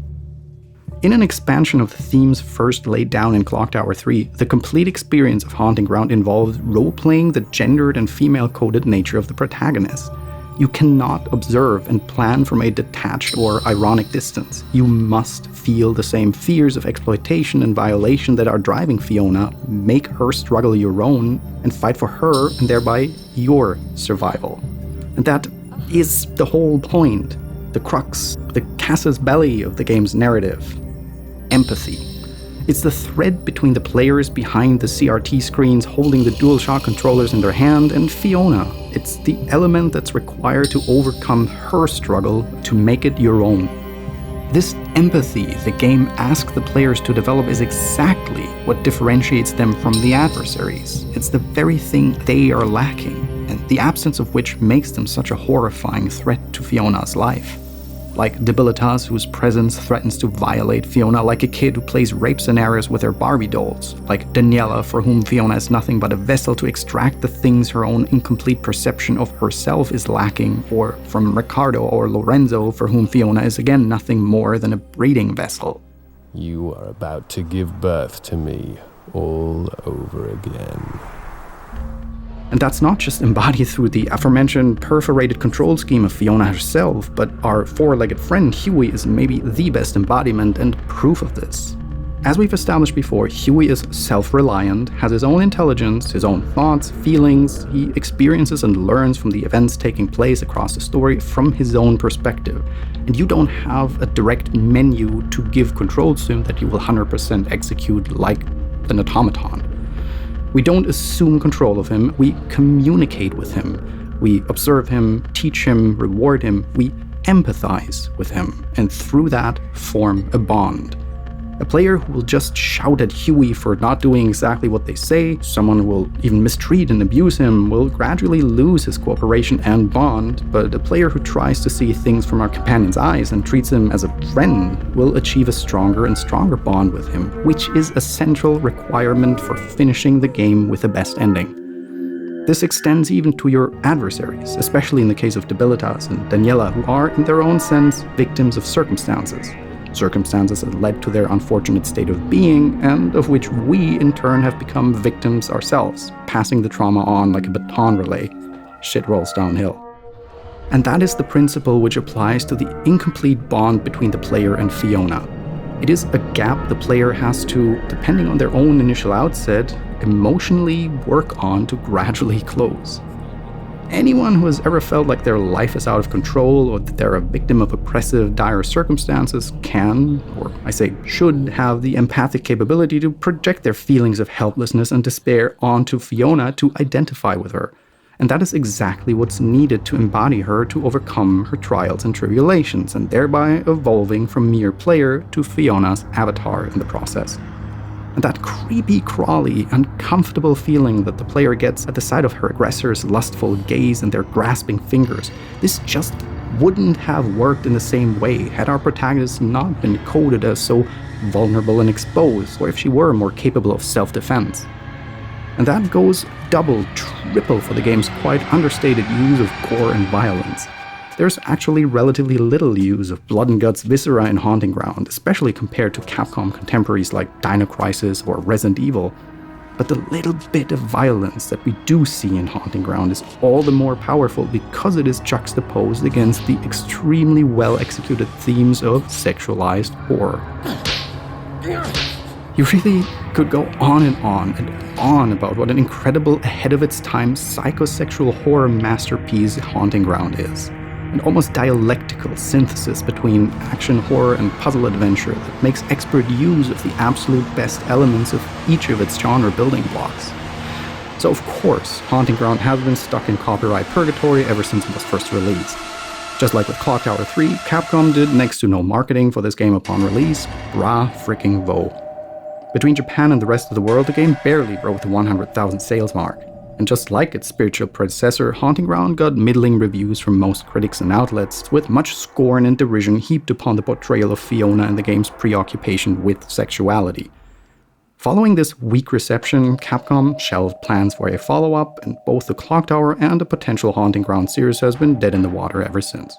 In an expansion of the themes first laid down in Clock Tower 3, the complete experience of Haunting Ground involves role-playing the gendered and female-coded nature of the protagonist. You cannot observe and plan from a detached or ironic distance. You must feel the same fears of exploitation and violation that are driving Fiona, make her struggle your own, and fight for her and thereby your survival. And that is the whole point, the crux, the casus belli of the game's narrative. Empathy. It's the thread between the players behind the CRT screens holding the DualShock controllers in their hand and Fiona. It's the element that's required to overcome her struggle to make it your own. This empathy the game asks the players to develop is exactly what differentiates them from the adversaries. It's the very thing they are lacking, and the absence of which makes them such a horrifying threat to Fiona's life. Like Debilitas, whose presence threatens to violate Fiona, like a kid who plays rape scenarios with her Barbie dolls, like Daniela, for whom Fiona is nothing but a vessel to extract the things her own incomplete perception of herself is lacking, or from Ricardo or Lorenzo, for whom Fiona is again nothing more than a breeding vessel. You are about to give birth to me all over again. And that's not just embodied through the aforementioned perforated control scheme of Fiona herself, but our four-legged friend Huey is maybe the best embodiment and proof of this. As we've established before, Huey is self-reliant, has his own intelligence, his own thoughts, feelings. He experiences and learns from the events taking place across the story from his own perspective. And you don't have a direct menu to give control to him that you will 100% execute like an automaton. We don't assume control of him, we communicate with him. We observe him, teach him, reward him, we empathize with him, and through that form a bond. A player who will just shout at Huey for not doing exactly what they say, someone who will even mistreat and abuse him, will gradually lose his cooperation and bond, but a player who tries to see things from our companion's eyes and treats him as a friend will achieve a stronger and stronger bond with him, which is a central requirement for finishing the game with the best ending. This extends even to your adversaries, especially in the case of Debilitas and Daniela, who are, in their own sense, victims of circumstances. Circumstances that led to their unfortunate state of being, and of which we, in turn, have become victims ourselves, passing the trauma on like a baton relay. Shit rolls downhill. And that is the principle which applies to the incomplete bond between the player and Fiona. It is a gap the player has to, depending on their own initial outset, emotionally work on to gradually close. Anyone who has ever felt like their life is out of control or that they're a victim of oppressive, dire circumstances can, or I say should, have the empathic capability to project their feelings of helplessness and despair onto Fiona to identify with her. And that is exactly what's needed to embody her to overcome her trials and tribulations, and thereby evolving from mere player to Fiona's avatar in the process. And that creepy, crawly, uncomfortable feeling that the player gets at the sight of her aggressor's lustful gaze and their grasping fingers, this just wouldn't have worked in the same way had our protagonist not been coded as so vulnerable and exposed, or if she were more capable of self-defense. And that goes double, triple for the game's quite understated use of gore and violence. There's actually relatively little use of blood and guts viscera in Haunting Ground, especially compared to Capcom contemporaries like Dino Crisis or Resident Evil. But the little bit of violence that we do see in Haunting Ground is all the more powerful because it is juxtaposed against the extremely well-executed themes of sexualized horror. You really could go on and on about what an incredible, ahead-of-its-time psychosexual horror masterpiece Haunting Ground is. An almost dialectical synthesis between action horror and puzzle adventure that makes expert use of the absolute best elements of each of its genre building blocks. So of course, Haunting Ground has been stuck in copyright purgatory ever since it was first released. Just like with Clock Tower 3, Capcom did next to no marketing for this game upon release, brah fricking vo. Between Japan and the rest of the world, the game barely broke the 100,000 sales mark. And just like its spiritual predecessor, Haunting Ground got middling reviews from most critics and outlets, with much scorn and derision heaped upon the portrayal of Fiona and the game's preoccupation with sexuality. Following this weak reception, Capcom shelved plans for a follow-up, and both the Clock Tower and the potential Haunting Ground series has been dead in the water ever since.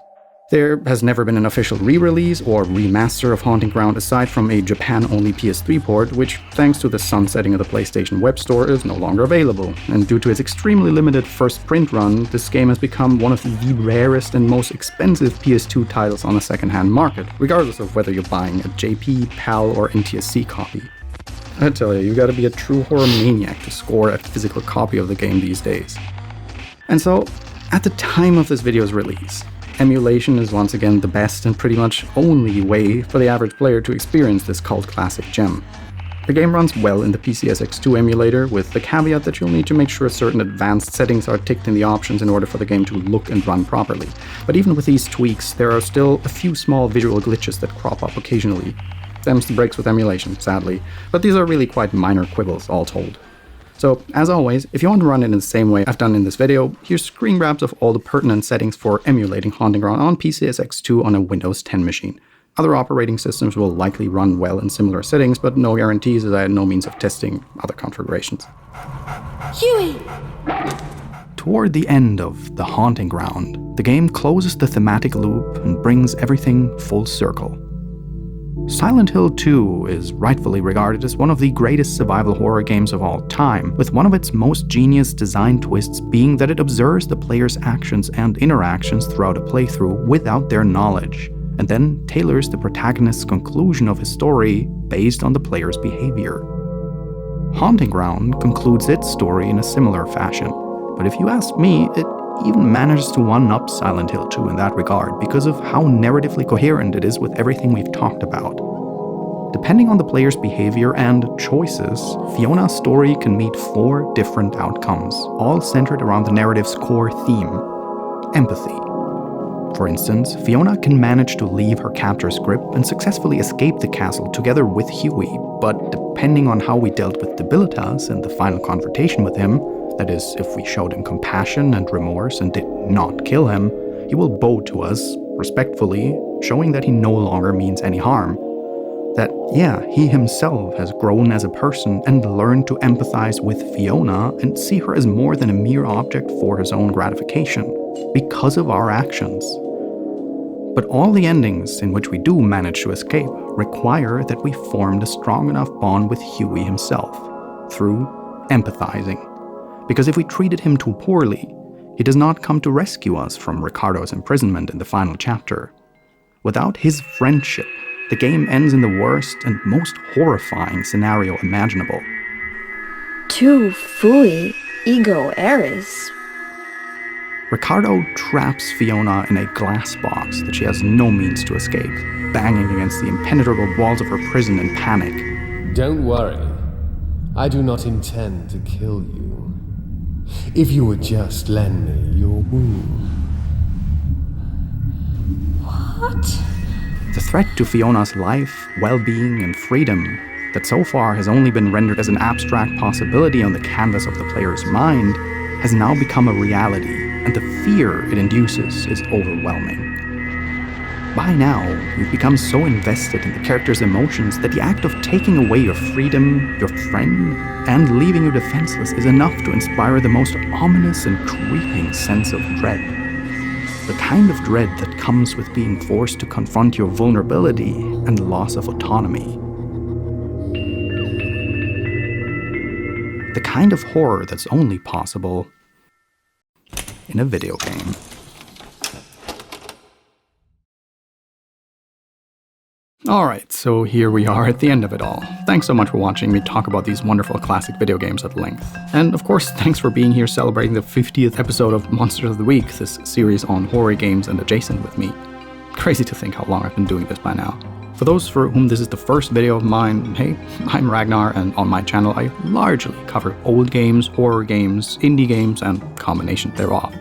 There has never been an official re-release or remaster of Haunting Ground aside from a Japan-only PS3 port, which, thanks to the sunsetting of the PlayStation Web Store, is no longer available. And due to its extremely limited first print run, this game has become one of the rarest and most expensive PS2 titles on the second-hand market, regardless of whether you're buying a JP, PAL, or NTSC copy. I tell you gotta be a true horror maniac to score a physical copy of the game these days. And so, at the time of this video's release, emulation is once again the best and pretty much only way for the average player to experience this cult classic gem. The game runs well in the PCSX2 emulator, with the caveat that you'll need to make sure certain advanced settings are ticked in the options in order for the game to look and run properly. But even with these tweaks, there are still a few small visual glitches that crop up occasionally. Them's the breaks with emulation, sadly, but these are really quite minor quibbles, all told. So, as always, if you want to run it in the same way I've done in this video, here's screen grabs of all the pertinent settings for emulating Haunting Ground on PCSX2 on a Windows 10 machine. Other operating systems will likely run well in similar settings, but no guarantees as I had no means of testing other configurations. Huey! Toward the end of The Haunting Ground, the game closes the thematic loop and brings everything full circle. Silent Hill 2 is rightfully regarded as one of the greatest survival horror games of all time, with one of its most genius design twists being that it observes the player's actions and interactions throughout a playthrough without their knowledge, and then tailors the protagonist's conclusion of his story based on the player's behavior. Haunting Ground concludes its story in a similar fashion, but if you ask me, it even manages to one-up Silent Hill 2 in that regard because of how narratively coherent it is with everything we've talked about. Depending on the player's behavior and choices, Fiona's story can meet 4 different outcomes, all centered around the narrative's core theme: empathy. For instance, Fiona can manage to leave her captor's grip and successfully escape the castle together with Huey, but depending on how we dealt with Debilitas in the final confrontation with him, that is, if we showed him compassion and remorse and did not kill him, he will bow to us, respectfully, showing that he no longer means any harm. That, yeah, he himself has grown as a person and learned to empathize with Fiona and see her as more than a mere object for his own gratification, because of our actions. But all the endings in which we do manage to escape require that we formed a strong enough bond with Huey himself, through empathizing. Because if we treated him too poorly, he does not come to rescue us from Ricardo's imprisonment in the final chapter. Without his friendship, the game ends in the worst and most horrifying scenario imaginable. Tu fui ego eris. Ricardo traps Fiona in a glass box that she has no means to escape, banging against the impenetrable walls of her prison in panic. Don't worry. I do not intend to kill you. If you would just lend me your womb. What? The threat to Fiona's life, well-being, and freedom that so far has only been rendered as an abstract possibility on the canvas of the player's mind has now become a reality, and the fear it induces is overwhelming. By now, you've become so invested in the character's emotions that the act of taking away your freedom, your friend, and leaving you defenseless is enough to inspire the most ominous and creeping sense of dread. The kind of dread that comes with being forced to confront your vulnerability and loss of autonomy. The kind of horror that's only possible in a video game. Alright, so here we are at the end of it all. Thanks so much for watching me talk about these wonderful classic video games at length. And of course, thanks for being here celebrating the 50th episode of Monsters of the Week, this series on horror games and adjacent with me. Crazy to think how long I've been doing this by now. For those for whom this is the first video of mine, hey, I'm Ragnar, and on my channel I largely cover old games, horror games, indie games, and combinations thereof.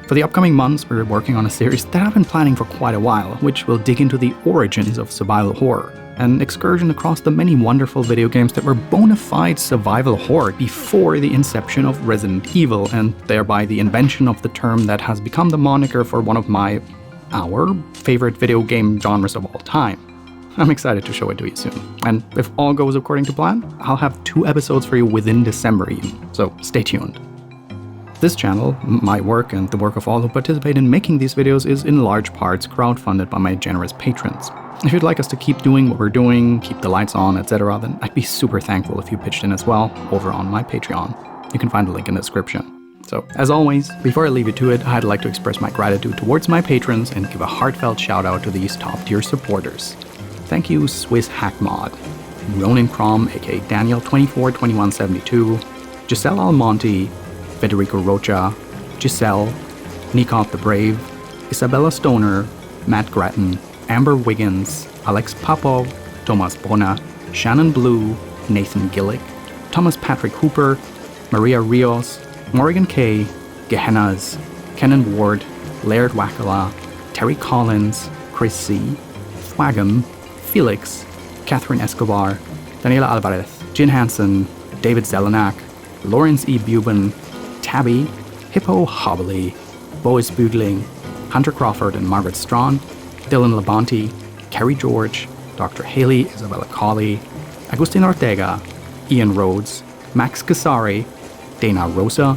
For the upcoming months, we're working on a series that I've been planning for quite a while, which will dig into the origins of survival horror, an excursion across the many wonderful video games that were bona fide survival horror before the inception of Resident Evil, and thereby the invention of the term that has become the moniker for one of our favorite video game genres of all time. I'm excited to show it to you soon, and if all goes according to plan, I'll have 2 episodes for you within December even, so stay tuned. This channel, my work, and the work of all who participate in making these videos is in large parts crowdfunded by my generous patrons. If you'd like us to keep doing what we're doing, keep the lights on, etc., then I'd be super thankful if you pitched in as well over on my Patreon. You can find the link in the description. So, as always, before I leave you to it, I'd like to express my gratitude towards my patrons and give a heartfelt shout out to these top-tier supporters. Thank you, Swiss Hackmod, Ronin Crom, aka Daniel242172, Giselle Almonte, Federico Rocha, Giselle, Nikov the Brave, Isabella Stoner, Matt Grattan, Amber Wiggins, Alex Popov, Tomas Bona, Shannon Blue, Nathan Gillick, Thomas Patrick Hooper, Maria Rios, Morgan Kay, Gehennas, Kenan Ward, Laird Wakala, Terry Collins, Chris C., Thwagam, Felix, Catherine Escobar, Daniela Alvarez, Jin Hansen, David Zelenak, Lawrence E. Buben, Tabby, Hippo Hobbly, Bois Bugling, Hunter Crawford and Margaret Strawn, Dylan Labonte, Kerry George, Dr. Haley, Isabella Colley, Agustin Ortega, Ian Rhodes, Max Casari, Dana Rosa,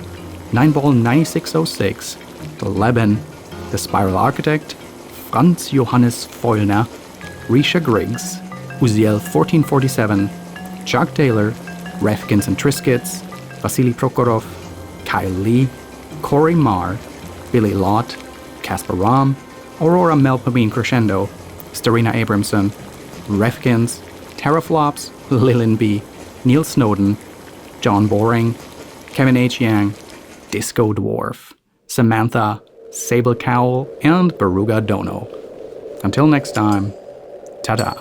9ball9606, The Leben, The Spiral Architect, Franz Johannes Feulner, Risha Griggs, Uziel 1447, Chuck Taylor, Refkins and Triscuits, Vasily Prokhorov, Kyle Lee, Corey Marr, Billy Lott, Casper Ram, Aurora Melpomene Crescendo, Starina Abramson, Refkins, Terraflops, Lilin B, Neil Snowden, John Boring, Kevin H. Yang, Disco Dwarf, Samantha, Sable Cowl, and Baruga Dono. Until next time, ta-da.